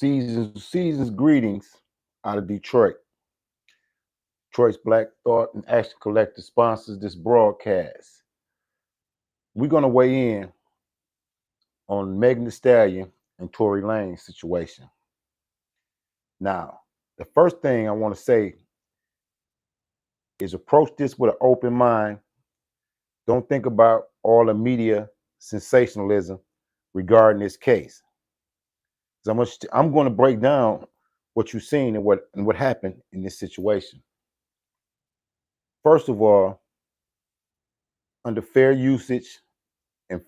Season's greetings out of Detroit. Detroit's Black Thought and Action Collective sponsors this broadcast. We're going to weigh in on Megan Thee Stallion and Tory Lanez situation. Now, the first thing I want to say is approach this with an open mind. Don't think about all the media sensationalism regarding this case. I'm going to break down what you've seen and what happened in this situation. First of all, under fair usage and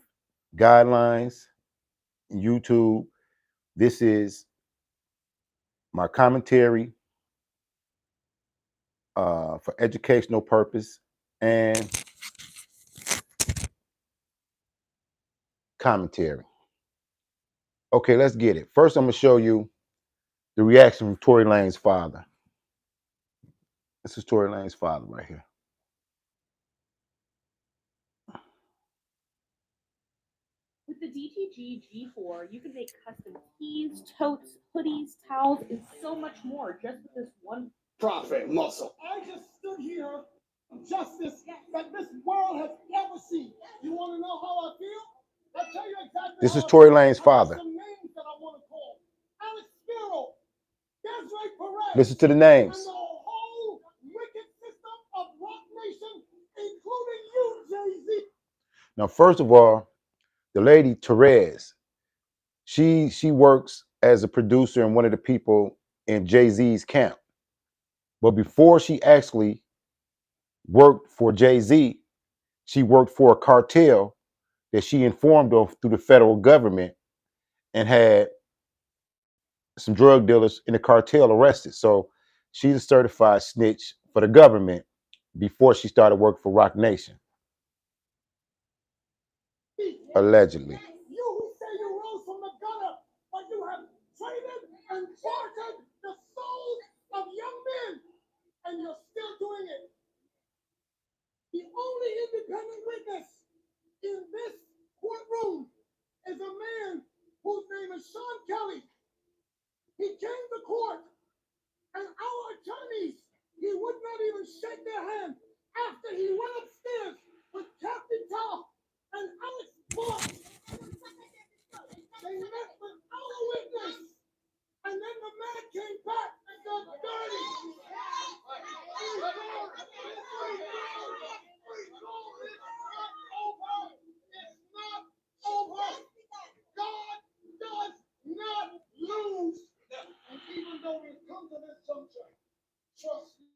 guidelines, YouTube, this is my commentary for educational purpose and commentary. Okay, let's get it. First, I'm going to show you the reaction from Tory Lanez's father. This is Tory Lanez's father right here. With the DTG G4, you can make custom keys, totes, hoodies, towels, and so much more just with this one profit muscle. I just stood here justice that this world has ever seen. You want to know how I feel? I'll tell you exactly. This is Tory Lanez's father. Some names that I want to call. Alex Spiro, Desiree Perez. Listen to the names. And the whole wicked system of Rock Nation, including you, Jay-Z. Now, first of all, the lady Therese, she works as a producer and one of the people in Jay-Z's camp. But before she actually worked for Jay-Z, she worked for a cartel that she informed of through the federal government and had some drug dealers in the cartel arrested. So she's a certified snitch for the government before she started working for Rock Nation. Allegedly. You who say you rose from the gutter, but you have traded and bartered the souls of young men, and you're still doing it. The only independent witness in this courtroom is a man whose name is Sean Kelly. He came to court, and our attorneys, he would not even shake their hand after he went upstairs with Captain Top and Alex Moss. They met with our witness, and then the man came back and got dirty. It's not over. God does not lose. And even though we've come to this juncture, trust me,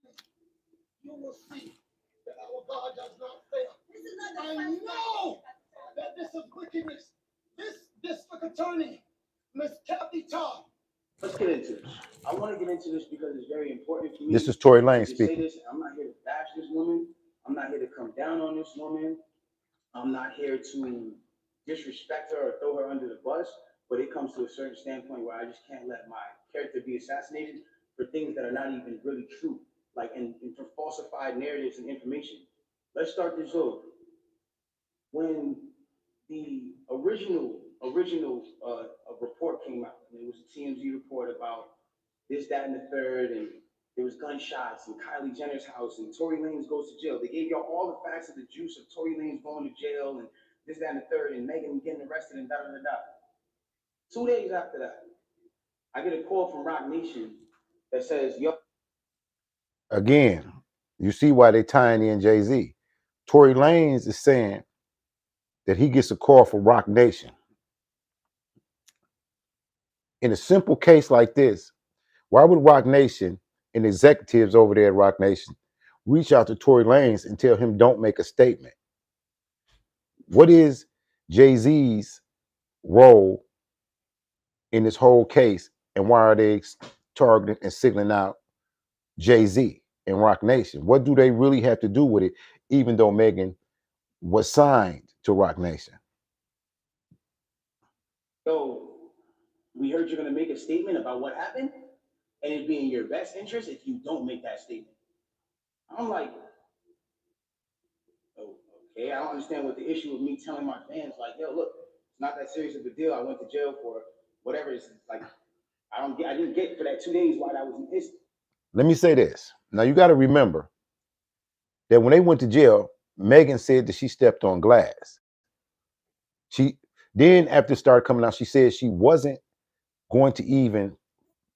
you will see that our God does not fail. I know that this is wickedness. This district attorney, Miss Kathy Todd. Let's get into this. I want to get into this because it's very important for me. This is Tory Lanez speaking. Say this, I'm not here to bash this woman. I'm not here to come down on this woman. I'm not here to disrespect her or throw her under the bus. But it comes to a certain standpoint where I just can't let my character be assassinated for things that are not even really true, like and for falsified narratives and information. Let's start this over. When the original report came out, and it was a TMZ report about this, that, and the third, and there was gunshots in Kylie Jenner's house, and Tory Lanez goes to jail. They gave y'all all the facts of the juice of Tory Lanez going to jail, and this, that, and the third, and Megan getting arrested, and da da da da. 2 days after that, I get a call from Rock Nation that says, yo. Again, you see why they tying in Jay-Z. Tory Lanez is saying that he gets a call from Rock Nation. In a simple case like this, why would Rock Nation and executives over there at Rock Nation reach out to Tory Lanez and tell him don't make a statement? What is Jay-Z's role in this whole case, and why are they targeting and singling out Jay-Z and Rock Nation? What do they really have to do with it, even though Megan was signed to Rock Nation? So we heard you're going to make a statement about what happened, and it'd be in your best interest if you don't make that statement. I'm like, oh, okay, I don't understand what the issue with me telling my fans, like, yo, look, it's not that serious of a deal. I went to jail for whatever. It's like, I didn't get for that 2 days why that was an issue. Let me say this. Now you got to remember that when they went to jail, Megan said that she stepped on glass. She then after it started coming out, she said she wasn't going to even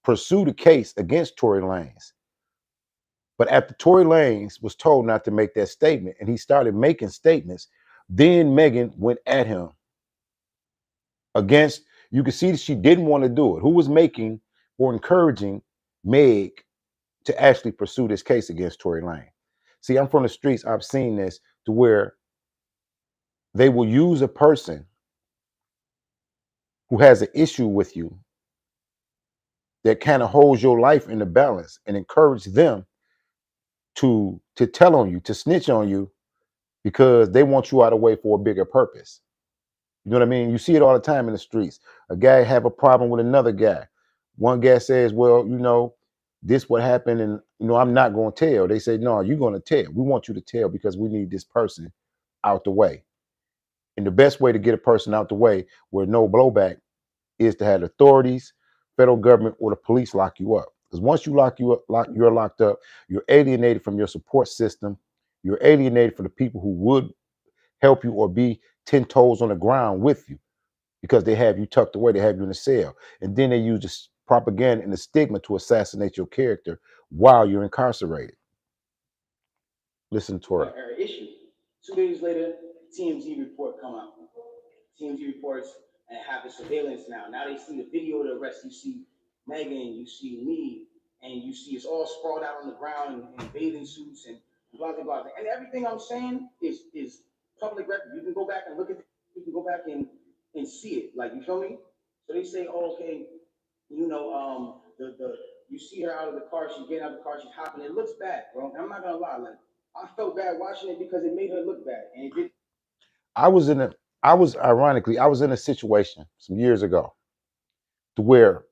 pursue the case against Tory Lanez. But after Tory Lanez was told not to make that statement and he started making statements, then Megan went at him against, you could see that she didn't want to do it. Who was making or encouraging Meg to actually pursue this case against Tory Lanez? See, I'm from the streets. I've seen this to where they will use a person who has an issue with you that kind of holds your life in the balance and encourage them to tell on you, to snitch on you because they want you out of the way for a bigger purpose. You know what I mean? You see it all the time in the streets. A guy have a problem with another guy. One guy says, well, this what happened and I'm not going to tell. They say, no, you're going to tell. We want you to tell because we need this person out the way. And the best way to get a person out the way with no blowback is to have authorities, federal government, or the police lock you up. Because once you're locked up, you're alienated from your support system. You're alienated from the people who would help you or be 10 toes on the ground with you because they have you tucked away, they have you in a cell. And then they use this propaganda and the stigma to assassinate your character while you're incarcerated. Listen, Tory. Her issue. 2 days later, TMZ report come out. TMZ reports and have the surveillance now. Now they see the video of the arrest. You see Megan, you see me, and you see us all sprawled out on the ground in bathing suits and blah blah blah. And everything I'm saying is public record. You can go back and look at it. You can go back and see it. Like, you feel me? So they say, oh, okay, the you see her out of the car, she's getting out of the car, she's hopping. It looks bad, bro. I'm not gonna lie, like I felt bad watching it because it made her look bad, and it did. I was in a situation some years ago to where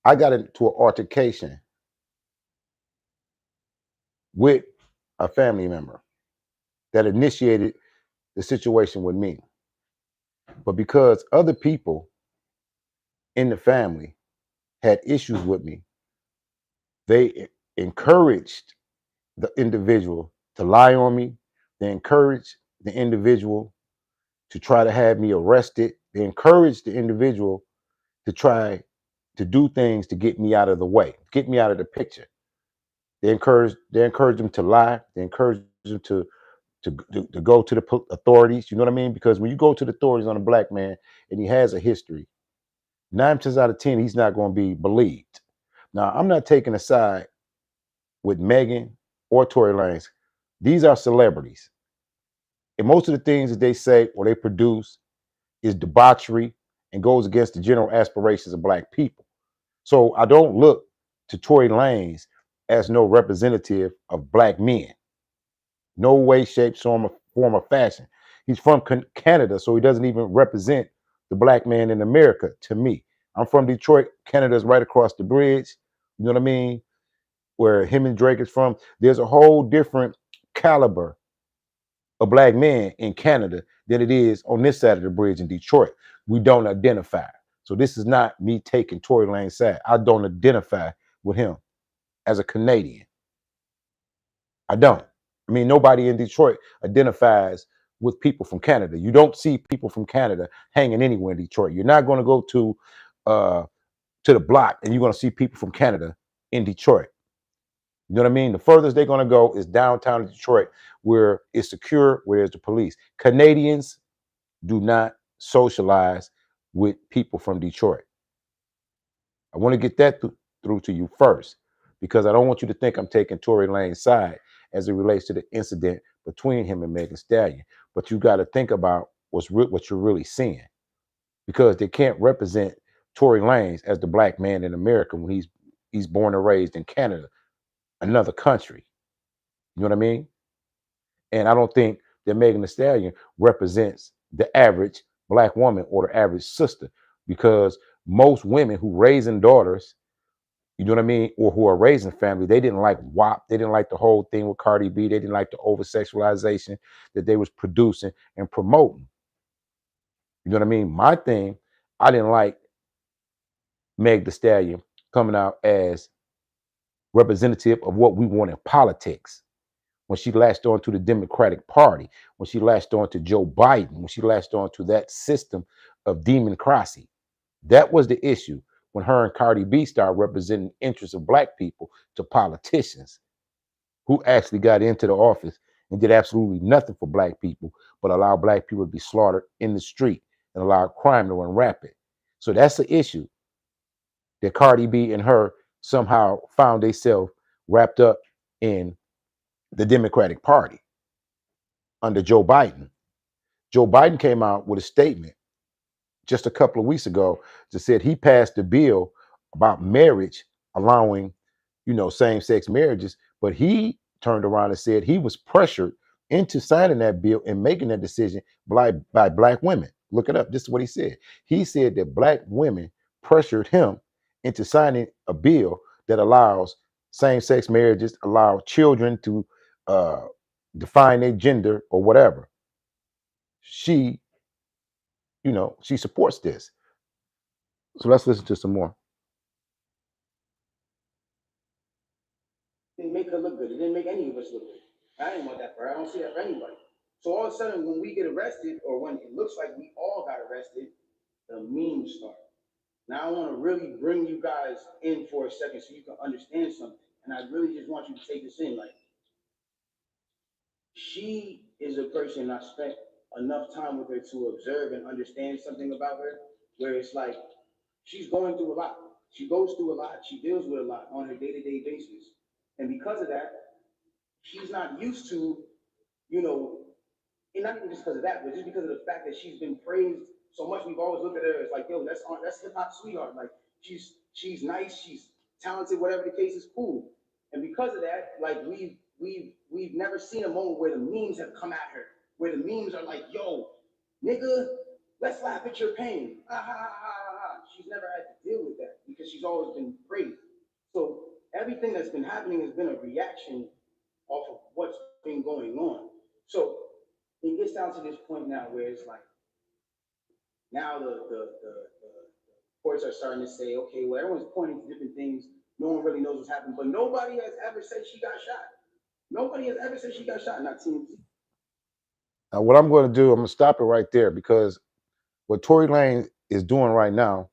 I got into an altercation with a family member that initiated the situation with me. But because other people in the family had issues with me, they encouraged the individual to lie on me. They encouraged the individual to try to have me arrested. They encouraged the individual to try to do things to get me out of the way, get me out of the picture. They encouraged them to lie. They encouraged them to go to the authorities. You know what I mean? Because when you go to the authorities on a black man and he has a history, 9 times out of 10, he's not going to be believed. Now, I'm not taking a side with Megan or Tory Lanez. These are celebrities. And most of the things that they say or they produce is debauchery and goes against the general aspirations of black people. So I don't look to Tory Lanez as no representative of black men. No way, shape, form, or fashion. He's from Canada, so he doesn't even represent the black man in America to me. I'm from Detroit. Canada's right across the bridge. You know what I mean? Where him and Drake is from. There's a whole different caliber of black men in Canada than it is on this side of the bridge in Detroit. We don't identify. So this is not me taking Tory Lanez's side. I don't identify with him as a Canadian. I don't. I mean, nobody in Detroit identifies with people from Canada. You don't see people from Canada hanging anywhere in Detroit. You're not going to go to the block and you're going to see people from Canada in Detroit. You know what I mean? The furthest they're going to go is downtown Detroit, where it's secure, where there's the police. Canadians do not socialize with people from Detroit. I want to get that through to you first, because I don't want you to think I'm taking Tory Lanez's side as it relates to the incident between him and Megan Stallion. But you got to think about what you're really seeing, because they can't represent Tory Lanez as the black man in America when he's born and raised in Canada, another country. You know what I mean? And I don't think that Megan Thee Stallion represents the average black woman or the average sister, because most women who raising daughters, you know what I mean, or who are raising family, they didn't like WAP. They didn't like the whole thing with Cardi B. They didn't like the over sexualization that they was producing and promoting. You know what I mean? My thing, I didn't like Meg the Stallion coming out as representative of what we want in politics. When she latched on to the Democratic Party, when she latched on to Joe Biden, when she latched on to that system of democracy. That was the issue when her and Cardi B started representing interests of black people to politicians who actually got into the office and did absolutely nothing for black people, but allowed black people to be slaughtered in the street and allowed crime to run rapid. So that's the issue that Cardi B and her somehow found themselves wrapped up in the Democratic Party under Joe Biden. Joe Biden came out with a statement just a couple of weeks ago that said he passed a bill about marriage, allowing, same-sex marriages, but he turned around and said he was pressured into signing that bill and making that decision by black women. Look it up. This is what he said. He said that black women pressured him into signing a bill that allows same-sex marriages, allow children to uh, define their gender or whatever. She, she supports this. So let's listen to some more. Didn't make her look good. It didn't make any of us look good. I didn't want that for her. I don't see that for anybody. So all of a sudden, when we get arrested, or when it looks like we all got arrested, the memes start. Now I want to really bring you guys in for a second so you can understand something. And I really just want you to take this in. Like, she is a person I spent enough time with her to observe and understand something about her, where it's like she's going through a lot. She goes through a lot. She deals with a lot on her day-to-day basis. And because of that, she's not used to, you know, and not even just because of that, but just because of the fact that she's been praised so much. We've always looked at her as like, yo, that's hip hop sweetheart. Like she's nice, she's talented, whatever the case is, cool. And because of that, like we've never seen a moment where the memes have come at her, where the memes are like, yo, nigga, let's laugh at your pain. Ah, ha, ha, ha, ha. She's never had to deal with that because she's always been praised. So everything that's been happening has been a reaction off of what's been going on. So it gets down to this point now where it's like now the courts are starting to say, okay, well, everyone's pointing to different things. No one really knows what's happened, but nobody has ever said she got shot. Nobody has ever said she got shot, not TMZ. Now, what I'm going to do, I'm going to stop it right there because what Tory Lanez is doing right now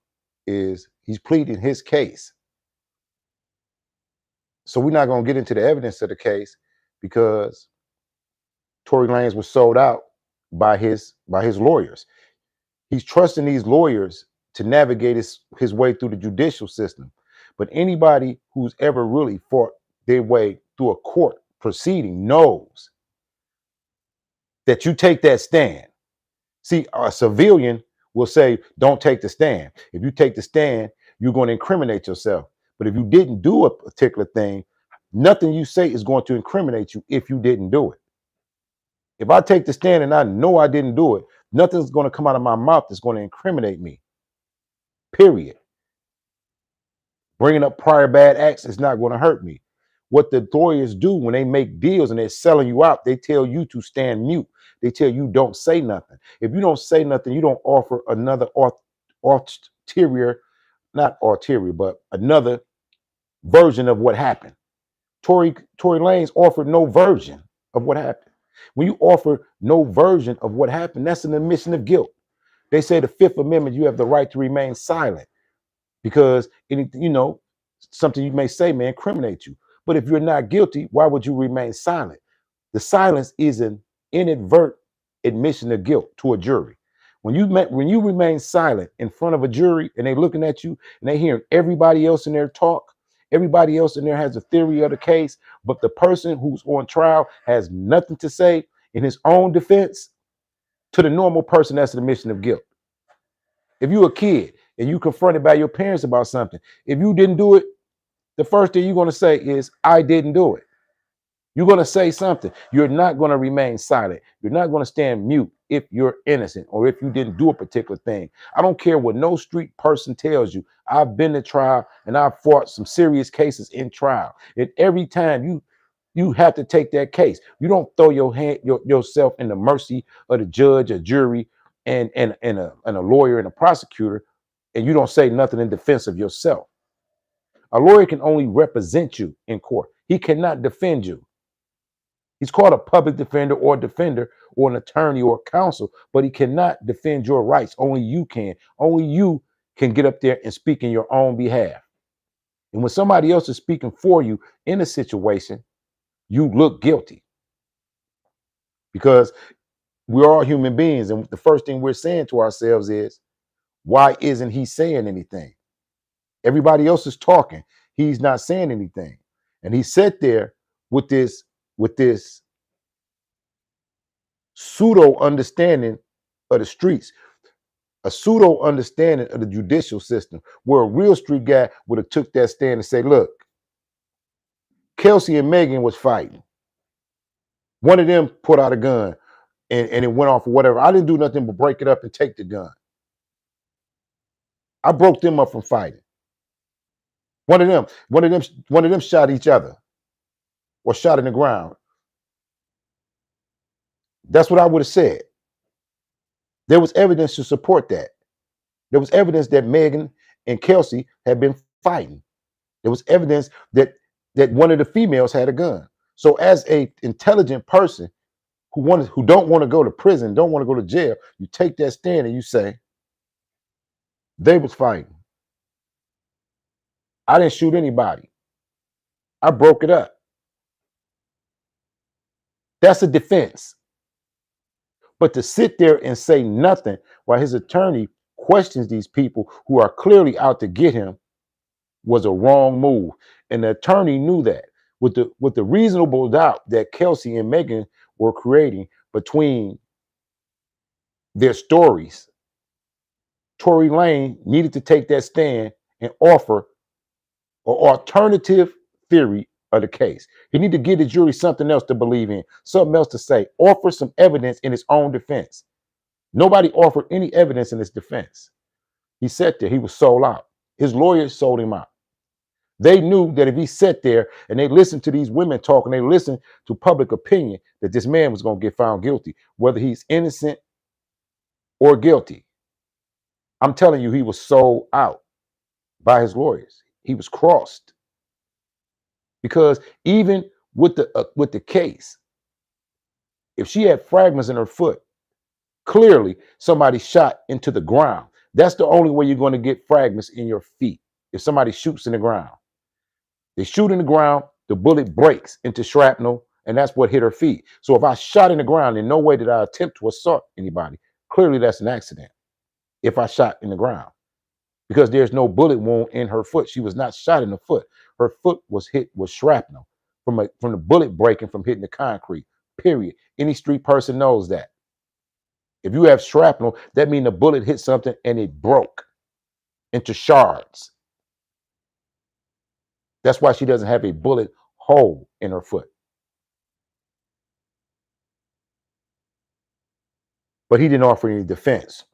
is he's pleading his case. So we're not going to get into the evidence of the case because Tory Lanez was sold out by his lawyers. He's trusting these lawyers to navigate his way through the judicial system. But anybody who's ever really fought their way through a court proceeding knows that you take that stand. See, a civilian will say, don't take the stand. If you take the stand, you're going to incriminate yourself. But if you didn't do a particular thing, nothing you say is going to incriminate you if you didn't do it. If I take the stand and I know I didn't do it, nothing's going to come out of my mouth that's going to incriminate me. Period. Bringing up prior bad acts is not going to hurt me. What the lawyers do when they make deals and they're selling you out, they tell you to stand mute. They tell you don't say nothing. If you don't say nothing, you don't offer another ulterior, not ulterior, but another version of what happened. Tory Lanez offered no version of what happened. When you offer no version of what happened, that's an admission of guilt. They say the Fifth Amendment, you have the right to remain silent because something you may say may incriminate you. But if you're not guilty, why would you remain silent? The silence is an inadvertent admission of guilt to a jury. When you remain silent in front of a jury and they're looking at you and they hearing everybody else in their talk, everybody else in there has a theory of the case, but the person who's on trial has nothing to say in his own defense, to the normal person, that's an admission of guilt. If you're a kid and you confronted by your parents about something, if you didn't do it, the first thing you're going to say is, I didn't do it. You're going to say something. You're not going to remain silent. You're not going to stand mute if you're innocent or if you didn't do a particular thing. I don't care what no street person tells you. I've been to trial and I've fought some serious cases in trial. And every time you have to take that case. You don't throw yourself in the mercy of the judge, a jury, and a lawyer and a prosecutor. and you don't say nothing in defense of yourself. A lawyer can only represent you in court. He cannot defend you. He's called a public defender or a defender or an attorney or counsel, but he cannot defend your rights. Only you can. Only you can get up there and speak in your own behalf. And when somebody else is speaking for you in a situation, you look guilty because we're all human beings. And the first thing we're saying to ourselves is, why isn't he saying anything? Everybody else is talking. He's not saying anything. And he sat there with this pseudo understanding of the streets, a pseudo understanding of the judicial system, where a real street guy would have took that stand and say, look, Kelsey and Megan was fighting. One of them put out a gun and it went off or whatever. I didn't do nothing but break it up and take the gun. I broke them up from fighting. One of them shot each other or shot in the ground. That's what I would have said. There was evidence to support that. There was evidence that Megan and Kelsey had been fighting. There was evidence that one of the females had a gun. So as a intelligent person who don't want to go to prison, don't want to go to jail, you take that stand and you say, they was fighting. I didn't shoot anybody. I broke it up. That's a defense. But to sit there and say nothing while his attorney questions these people who are clearly out to get him was a wrong move. And the attorney knew that. With the reasonable doubt that Kelsey and Megan were creating between their stories, Tory Lanez needed to take that stand and offer an alternative theory of the case. He needed to give the jury something else to believe in, something else to say, offer some evidence in his own defense. Nobody offered any evidence in his defense. He sat there, he was sold out. His lawyers sold him out. They knew that if he sat there and they listened to these women talk and they listened to public opinion, that this man was going to get found guilty, whether he's innocent or guilty. I'm telling you, he was sold out by his lawyers. He was crossed. Because even with the case, if she had fragments in her foot, clearly somebody shot into the ground. That's the only way you're going to get fragments in your feet. If somebody shoots in the ground, they shoot in the ground, the bullet breaks into shrapnel, and that's what hit her feet. So if I shot in the ground, in no way did I attempt to assault anybody. Clearly that's an accident. If I shot in the ground, because there's no bullet wound in her foot. She was not shot in the foot. Her foot was hit with shrapnel from the bullet breaking from hitting the concrete, period. Any street person knows that. If you have shrapnel, that means the bullet hit something and it broke into shards. That's why she doesn't have a bullet hole in her foot. But he didn't offer any defense.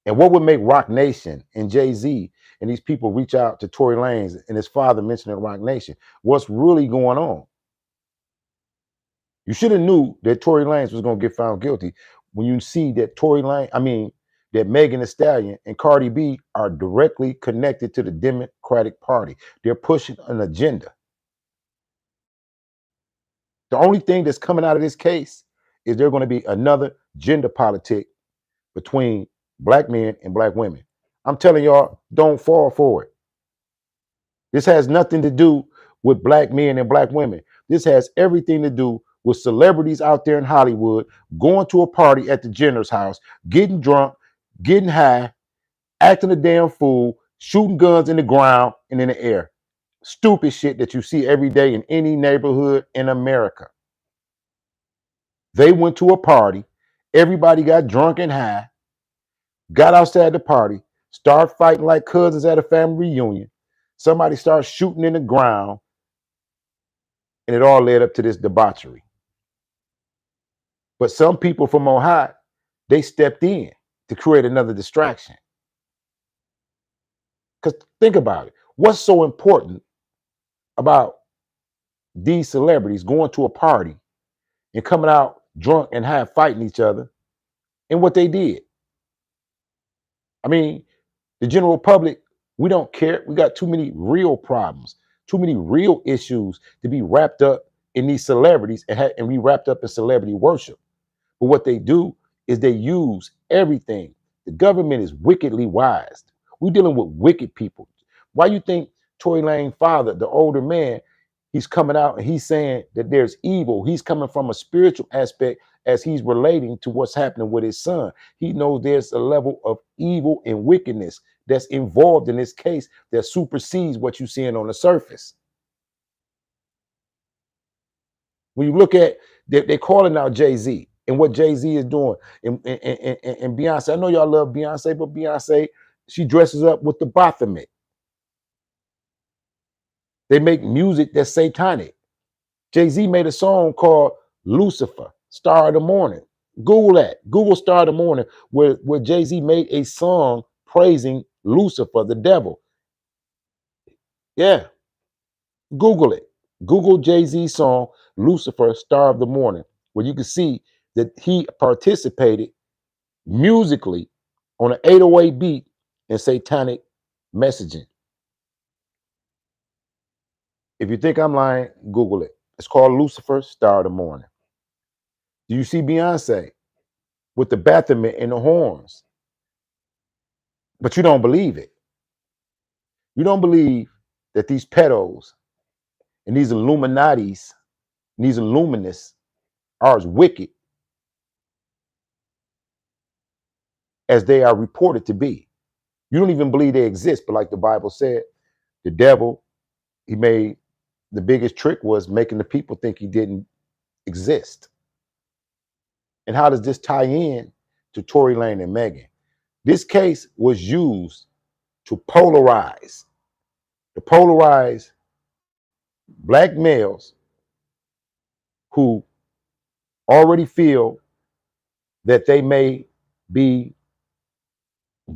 And what would make Rock Nation and Jay-Z and these people reach out to Tory Lanez and his father mentioning Rock Nation? What's really going on? You should have knew that Tory Lanez was going to get found guilty when you see that that Megan Thee Stallion and Cardi B are directly connected to the Democratic Party. They're pushing an agenda. The only thing that's coming out of this case is there's going to be another gender politic between black men and black women. I'm telling y'all, don't fall for it. This has nothing to do with black men and black women. This has everything to do with celebrities out there in Hollywood going to a party at the Jenner's house, getting drunk, getting high, acting a damn fool, shooting guns in the ground and in the air. Stupid shit that you see every day in any neighborhood in America. They went to a party, everybody got drunk and high, got outside the party, started fighting like cousins at a family reunion. Somebody started shooting in the ground, and it all led up to this debauchery. But some people from Ohio, they stepped in to create another distraction. Because think about it. What's so important about these celebrities going to a party and coming out drunk and high fighting each other and what they did? I mean, The general public, we don't care. We got too many real problems, too many real issues to be wrapped up in these celebrities and be wrapped up in celebrity worship. But what they do is they use everything. The government is wickedly wise. We're dealing with wicked people. Why you think Tory Lane's father, the older man, he's coming out and he's saying that there's evil? He's coming from a spiritual aspect as he's relating to what's happening with his son. He knows there's a level of evil and wickedness that's involved in this case that supersedes what you're seeing on the surface. When you look at, they're calling out Jay-Z and what Jay-Z is doing and Beyonce. I know y'all love Beyonce, but Beyonce, she dresses up with the Baphomet. They make music that's satanic. Jay-Z made a song called Lucifer, Star of the Morning. Google that. Google Star of the Morning, where Jay-Z made a song praising Lucifer, the devil. Yeah, Google it. Google Jay-Z song, Lucifer, Star of the Morning, where you can see that he participated musically on an 808 beat and satanic messaging. If you think I'm lying, Google it. It's called Lucifer, Star of the Morning. Do you see Beyonce with the Baphomet and the horns? But you don't believe it. You don't believe that these pedos and these Illuminatis and these Illuminists are as wicked as they are reported to be. You don't even believe they exist, but like the Bible said, the devil, he made the biggest trick was making the people think he didn't exist. And how does this tie in to Tory Lane and Megan? This case was used to polarize black males who already feel that they may be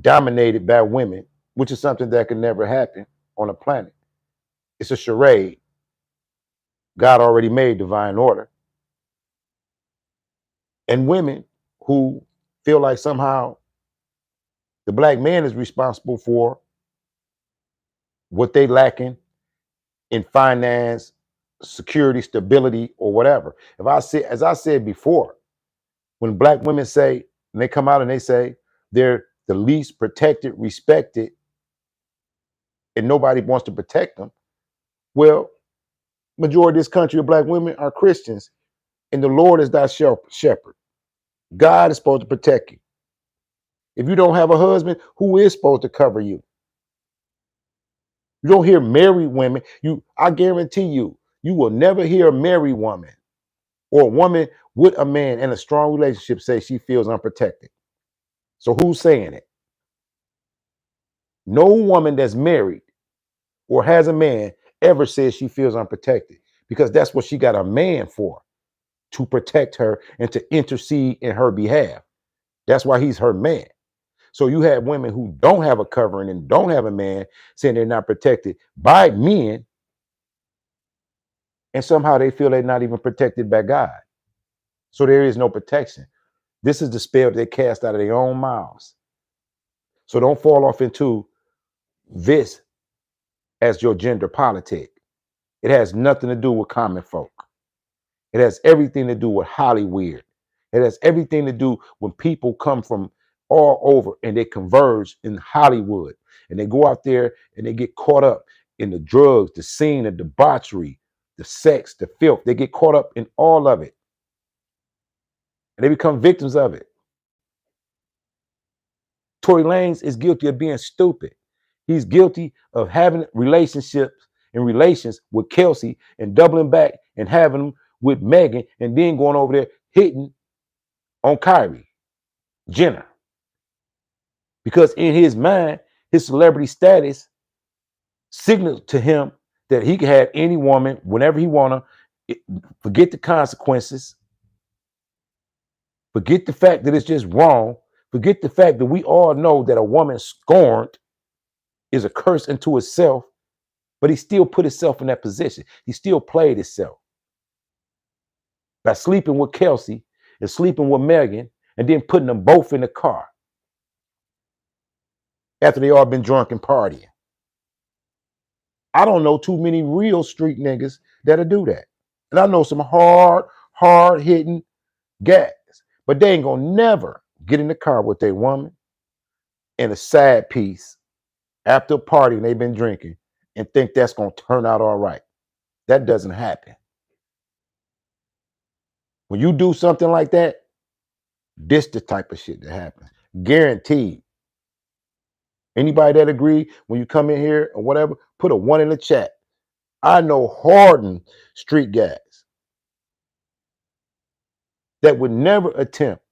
dominated by women, which is something that can never happen on a planet. It's a charade. God already made divine order. And women who feel like somehow the black man is responsible for what they lacking in finance, security, stability, or whatever. If I say, as I said before, when black women say, and they come out and they say they're the least protected, respected, and nobody wants to protect them, well, majority of this country of black women are Christians, and the Lord is thy shepherd. God is supposed to protect you. If you don't have a husband, who is supposed to cover you? You don't hear married women. I guarantee you, you will never hear a married woman or a woman with a man in a strong relationship say she feels unprotected. So who's saying it? No woman that's married or has a man ever says she feels unprotected, because that's what she got a man for, to protect her and to intercede in her behalf. That's why he's her man. So you have women who don't have a covering and don't have a man saying they're not protected by men, and somehow they feel they're not even protected by God. So there is no protection. This is the spell they cast out of their own mouths. So don't fall off into this as your gender politic. It has nothing to do with common folk. It has everything to do with Hollywood. It has everything to do when people come from all over and they converge in Hollywood and they go out there and they get caught up in the drugs, the scene, the debauchery, the sex, the filth. They get caught up in all of it and they become victims of it. Tory Lanez is guilty of being stupid. He's guilty of having relationships and relations with Kelsey and doubling back and having them with Megan and then going over there hitting on Kyrie Jenner. Because in his mind, his celebrity status signaled to him that he could have any woman whenever he wanna. Forget the consequences. Forget the fact that it's just wrong. Forget the fact that we all know that a woman scorned is a curse unto itself, but he still put himself in that position. He still played himself by sleeping with Kelsey and sleeping with Megan and then putting them both in the car. after they all been drunk and partying. I don't know too many real street niggas that'll do that. And I know some hard hitting guys, but they ain't gonna never get in the car with their woman and a side piece after a party and they've been drinking and think that's gonna turn out all right. That doesn't happen. When you do something like that, this the type of shit that happens. Guaranteed. Anybody that agree when you come in here or whatever, put a 1 in the chat. I know hardened street guys that would never attempt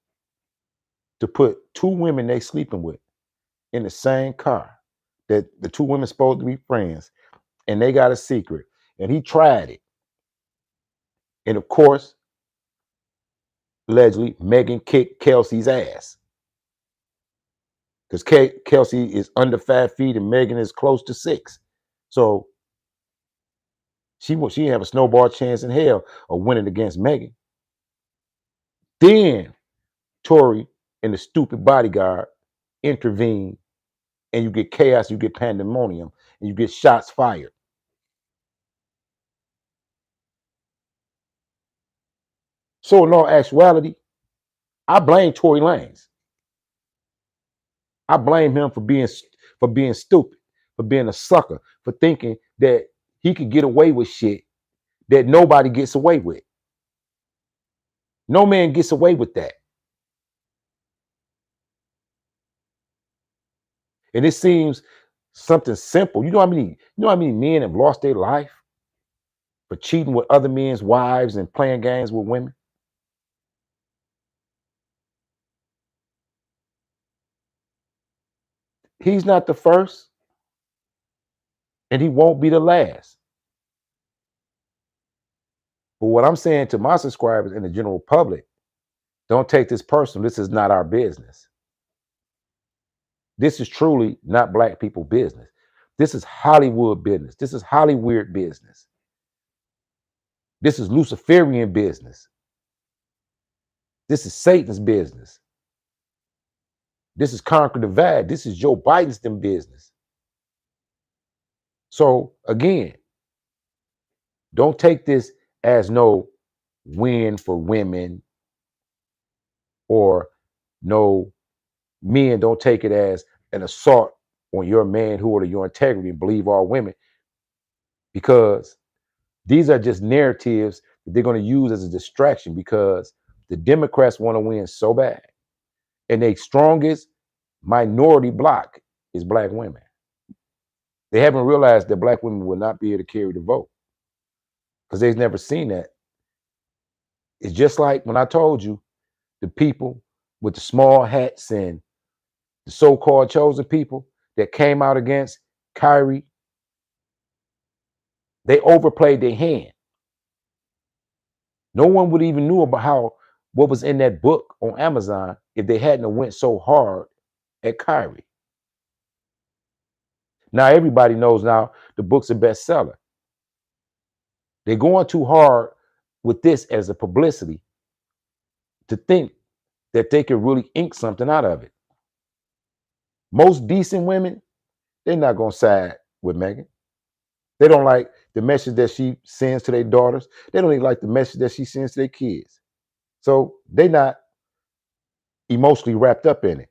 to put two women they sleeping with in the same car. That the two women supposed to be friends, and they got a secret. And he tried it. And of course, allegedly, Megan kicked Kelsey's ass. Because Kelsey is under 5 feet and Megan is close to 6. So she didn't have a snowball chance in hell of winning against Megan. Then Tory and the stupid bodyguard intervene, and you get chaos, you get pandemonium, and you get shots fired. So in all actuality, I blame Tory Lanez. I blame him for being stupid, for being a sucker, for thinking that he could get away with shit that nobody gets away with. No man gets away with that. And it seems something simple. You know how many men have lost their life for cheating with other men's wives and playing games with women? He's not the first, and he won't be the last. But what I'm saying to my subscribers and the general public, don't take this personal. This is not our business. This is truly not black people business. This is Hollywood business. This is Hollywood business. This is Luciferian business. This is Satan's business. This is Conquer Divide. This is Joe Biden's business. So again, don't take this as no win for women, or no, men don't take it as an assault on your manhood or your integrity and believe all women, because these are just narratives that they're going to use as a distraction, because the Democrats want to win so bad. And their strongest minority block is black women. They haven't realized that black women will not be able to carry the vote because they've never seen that. It's just like when I told you the people with the small hats and the so-called chosen people that came out against Kyrie, they overplayed their hand. No one would even knew about what was in that book on Amazon if they hadn't went so hard at Kyrie. Now everybody knows now the book's a bestseller. They're going too hard with this as a publicity to think that they could really ink something out of it. Most decent women, they're not going to side with Megan. They don't like the message that she sends to their daughters. They don't even like the message that she sends to their kids. So they're not emotionally wrapped up in it.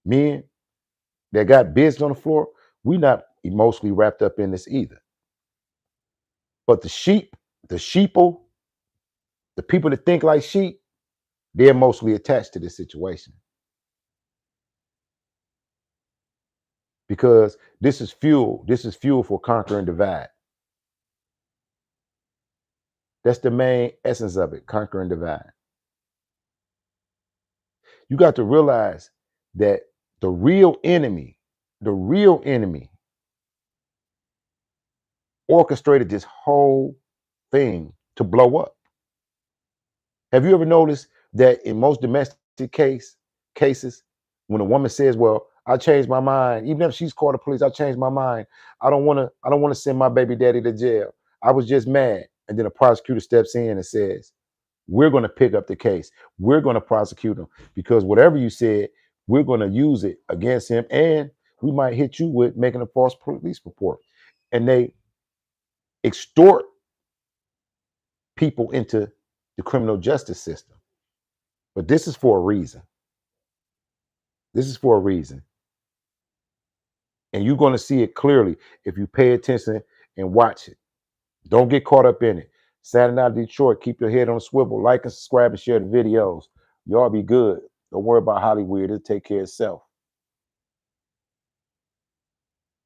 Men that got business on the floor, we're not emotionally wrapped up in this either. But the sheeple, the people that think like sheep, they're emotionally attached to this situation. Because this is fuel for conquer and divide. That's the main essence of it, conquer and divide. You got to realize that the real enemy orchestrated this whole thing to blow up. Have you ever noticed that in most domestic cases, when a woman says, "Well, I changed my mind," even if she's called the police, "I changed my mind. I don't want to send my baby daddy to jail. I was just mad." And then a prosecutor steps in and says, "We're going to pick up the case. We're going to prosecute him because whatever you said we're going to use it against him, and we might hit you with making a false police report. And they extort people into the criminal justice system. But this is for a reason. This is for a reason. And you're going to see it clearly if you pay attention and watch it. Don't get caught up in it. Saturday Night Detroit, keep your head on a swivel. Like and subscribe and share the videos. Y'all be good. Don't worry about Hollywood. It'll take care of itself.